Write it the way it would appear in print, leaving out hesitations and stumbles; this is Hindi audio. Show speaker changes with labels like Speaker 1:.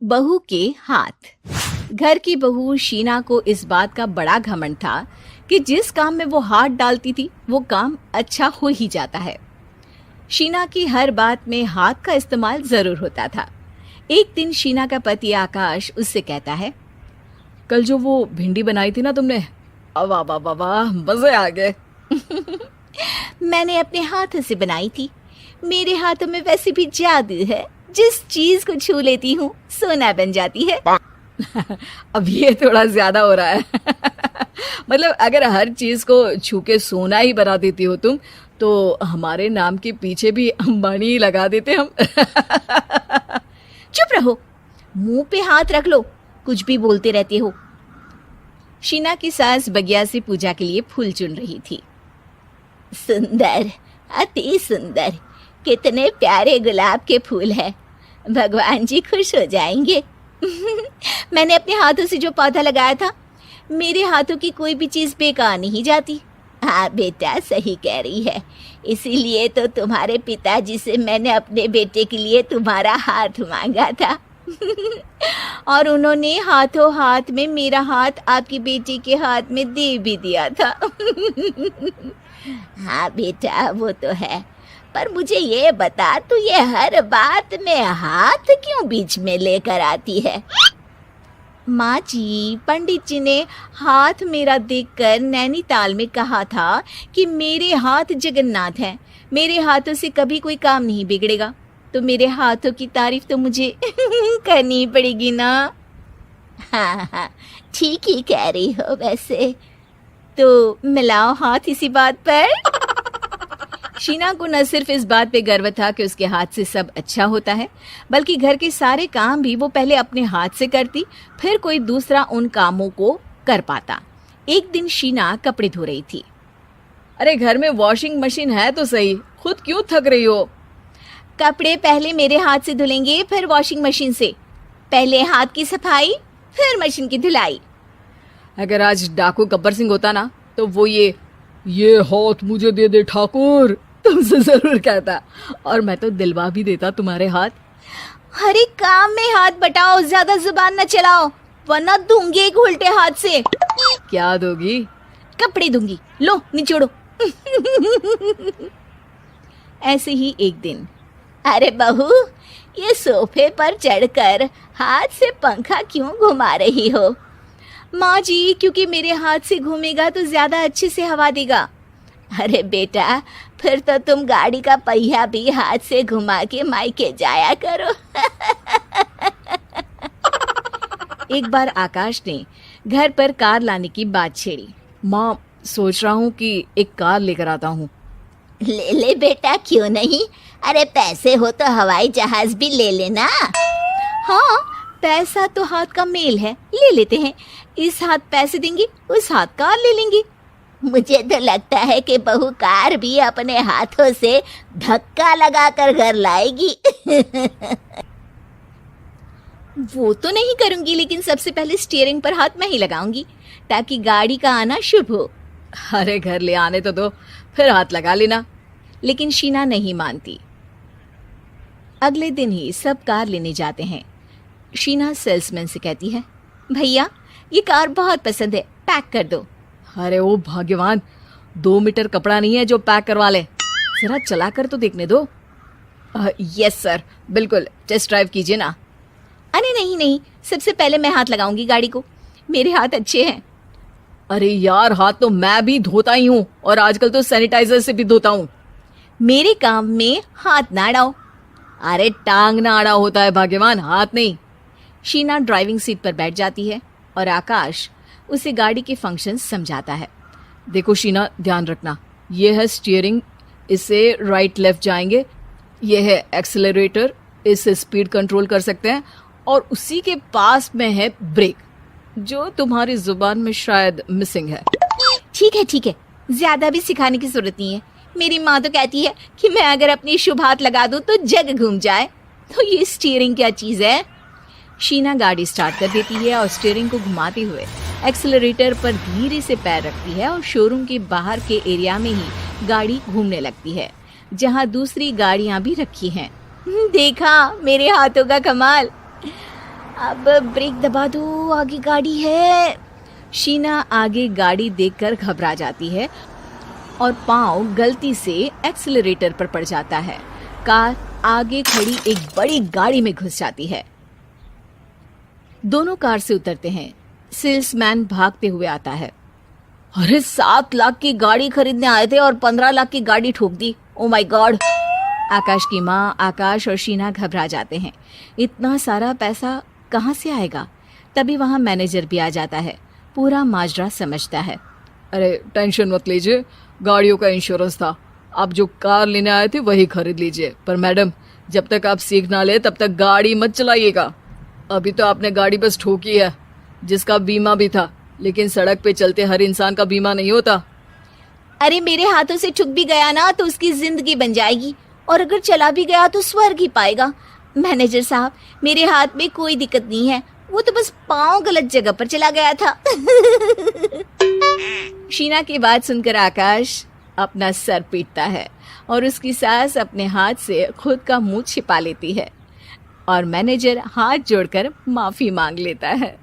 Speaker 1: बहू के हाथ। घर की बहू शीना को इस बात का बड़ा घमंड था कि जिस काम में वो हाथ डालती थी वो काम अच्छा हो ही जाता है। शीना की हर बात में हाथ का इस्तेमाल जरूर होता था। एक दिन शीना का पति आकाश उससे कहता है,
Speaker 2: कल जो वो भिंडी बनाई थी ना तुमने, वाह वाह वाह वाह, मजे आ गए।
Speaker 1: मैंने अपने हाथों से बनाई थी। मेरे हाथों में वैसे भी जादू है, जिस चीज को छू लेती हूँ सोना बन जाती है।
Speaker 2: अब ये थोड़ा ज्यादा हो रहा है। मतलब अगर हर चीज को छू के सोना ही बना देती हो तुम, तो हमारे नाम के पीछे भी अंबानी ही लगा देते हम।
Speaker 1: चुप रहो, मुंह पे हाथ रख लो, कुछ भी बोलते रहते हो। शीना की सास बगिया से पूजा के लिए फूल चुन रही थी। सुंदर, अति सुंदर, कितने प्यारे गुलाब के फूल हैं। भगवान जी खुश हो जाएंगे। मैंने अपने हाथों से जो पौधा लगाया था, मेरे हाथों की कोई भी चीज बेकार नहीं जाती। हाँ बेटा, सही कह रही है। इसीलिए तो तुम्हारे पिताजी से मैंने अपने बेटे के लिए तुम्हारा हाथ मांगा था। और उन्होंने हाथों हाथ में मेरा हाथ आपकी बेटी के हाथ में दे भी दिया था। हाँ बेटा, वो तो है, पर मुझे ये बता, तू ये हर बात में हाथ क्यों बीच में लेकर आती है? माँ जी, पंडित जी ने हाथ मेरा देखकर नैनीताल में कहा था कि मेरे हाथ जगन्नाथ हैं, मेरे हाथों से कभी कोई काम नहीं बिगड़ेगा। तो मेरे हाथों की तारीफ तो मुझे करनी पड़ेगी ना। हाँ हाँ, ठीक ही कह रही हो। वैसे तो मिलाओ हाथ इसी बात पर। शीना को न सिर्फ इस बात पे गर्व था कि उसके हाथ से सब अच्छा होता है, बल्कि घर के सारे काम भी वो पहले अपने हाथ से करती, फिर कोई दूसरा उन कामों को कर पाता। एक दिन शीना कपड़े धो रही थी।
Speaker 2: अरे घर में वॉशिंग मशीन है तो सही, खुद क्यों थक रही हो?
Speaker 1: कपड़े पहले मेरे हाथ से धुलेंगे, फिर वॉशिंग मशीन से। पहले हाथ की सफाई, फिर मशीन की धुलाई।
Speaker 2: अगर आज डाकू गब्बर सिंह होता ना, तो वो ये हाथ मुझे दे दे ठाकुर तुमसे जरूर कहता, और मैं तो दिलवा भी देता तुम्हारे हाथ।
Speaker 1: हर एक काम में हाथ बटाओ, ज्यादा जुबान न चलाओ, वरना दूंगी एक उल्टे हाथ से।
Speaker 2: क्या दोगी?
Speaker 1: कपड़े दूंगी, लो निचोड़ो। ऐसे ही एक दिन, अरे बहू, ये सोफे पर चढ़कर हाथ से पंखा क्यों घुमा रही हो? माँ जी, क्योंकि मेरे हाथ से घूमेगा तो ज्यादा अच्छे से हवा देगा। अरे बेटा, फिर तो तुम गाड़ी का पहिया भी हाथ से घुमा के मायके जाया करो। एक बार आकाश ने घर पर कार लाने की बात छेड़ी।
Speaker 2: माँ, सोच रहा हूँ कि एक कार लेकर आता हूँ।
Speaker 1: ले ले बेटा, क्यों नहीं? अरे पैसे हो तो हवाई जहाज भी ले लेना। हाँ, पैसा तो हाथ का मेल है, ले लेते हैं। इस हाथ पैसे देंगी, उस हाथ कार ले लेंगी। मुझे तो लगता है कि बहू कार भी अपने हाथों से धक्का लगाकर घर लाएगी। वो तो नहीं करूंगी, लेकिन सबसे पहले स्टीयरिंग पर हाथ मैं ही लगाऊंगी, ताकि गाड़ी का आना शुभ हो।
Speaker 2: अरे घर ले आने तो दो, फिर हाथ लगा लेना।
Speaker 1: लेकिन शीना नहीं मानती। अगले दिन ही सब कार लेने जाते हैं। शीना सेल्समैन से कहती है, भैया ये कार बहुत पसंद है, पैक कर दो।
Speaker 2: अरे ओ भाग्यवान, 2 मीटर कपड़ा नहीं है जो पैक करवा ले, जरा चला कर तो देखने दो। यस सर, बिल्कुल, टेस्ट ड्राइव कीजिए ना।
Speaker 1: अरे नहीं नहीं, सबसे पहले मैं हाथ लगाऊंगी गाड़ी को, मेरे हाथ अच्छे हैं।
Speaker 2: अरे यार, हाथ तो मैं भी धोता ही हूँ, और आजकल तो सैनिटाइजर से भी धोता हूँ।
Speaker 1: मेरे काम में हाथ ना अड़ाओ।
Speaker 2: अरे टांग ना अड़ा होता है भाग्यवान, हाथ नहीं।
Speaker 1: शीना ड्राइविंग सीट पर बैठ जाती है और आकाश उसे गाड़ी के फंक्शन समझाता है।
Speaker 2: देखो शीना, ध्यान रखना, ये है स्टीयरिंग, इससे राइट लेफ्ट जाएंगे। ये है एक्सेलरेटर, इससे स्पीड कंट्रोल कर सकते हैं। और उसी के पास में है ब्रेक, जो तुम्हारी जुबान में शायद मिसिंग है।
Speaker 1: ठीक है, ज्यादा भी सिखाने की जरूरत नहीं है। मेरी माँ तो कहती है कि मैं अगर अपनी शुभ हाथ लगा दूं तो जग घूम जाए, तो ये स्टीयरिंग क्या चीज है? शीना गाड़ी स्टार्ट कर देती है और स्टीयरिंग को घुमाते हुए एक्सेलरेटर पर धीरे से पैर रखती है और शोरूम के बाहर के एरिया में ही गाड़ी घूमने लगती है, जहाँ दूसरी गाड़ियाँ भी रखी हैं। देखा मेरे हाथों का कमाल। अब ब्रेक दबा दो, आगे गाड़ी है।
Speaker 2: शीना आगे गाड़ी देखकर घबरा जाती है और पाँव गलती से एक्सीलरेटर पर पड़ जाता है। कार आगे खड़ी एक बड़ी गाड़ी में घुस जाती है। दोनों कार से उतरते हैं। सेल्समैन भागते हुए आता है। अरे 7 लाख की गाड़ी खरीदने आए थे और 15 लाख की गाड़ी ठोक दी। Oh my God. आकाश की माँ, आकाश और शीना घबरा जाते हैं। इतना सारा पैसा कहाँ से आएगा? तभी वहाँ मैनेजर भी आ जाता है। पूरा माजरा समझता है। अरे टेंशन मत लीजिए, गाड़ियों का इंश्योरेंस था। आप जो कार लेने आए थे वही खरीद लीजिए। पर मैडम, जब तक आप सीख ना ले तब तक गाड़ी मत चलाइएगा। अभी तो आपने गाड़ी बस ठोकी है, जिसका बीमा भी था, लेकिन सड़क पे चलते हर इंसान का बीमा नहीं होता।
Speaker 1: अरे मेरे हाथों से ठुक भी गया ना तो उसकी जिंदगी बन जाएगी, और अगर चला भी गया तो स्वर्ग ही पाएगा। मैनेजर साहब, मेरे हाथ में कोई दिक्कत नहीं है, वो तो बस पाँव गलत जगह पर चला गया था।
Speaker 2: शीना की बात सुनकर आकाश अपना सर पीटता है और उसकी सास अपने हाथ से खुद का मुंह छिपा लेती है और मैनेजर हाथ जोड़कर माफी मांग लेता है।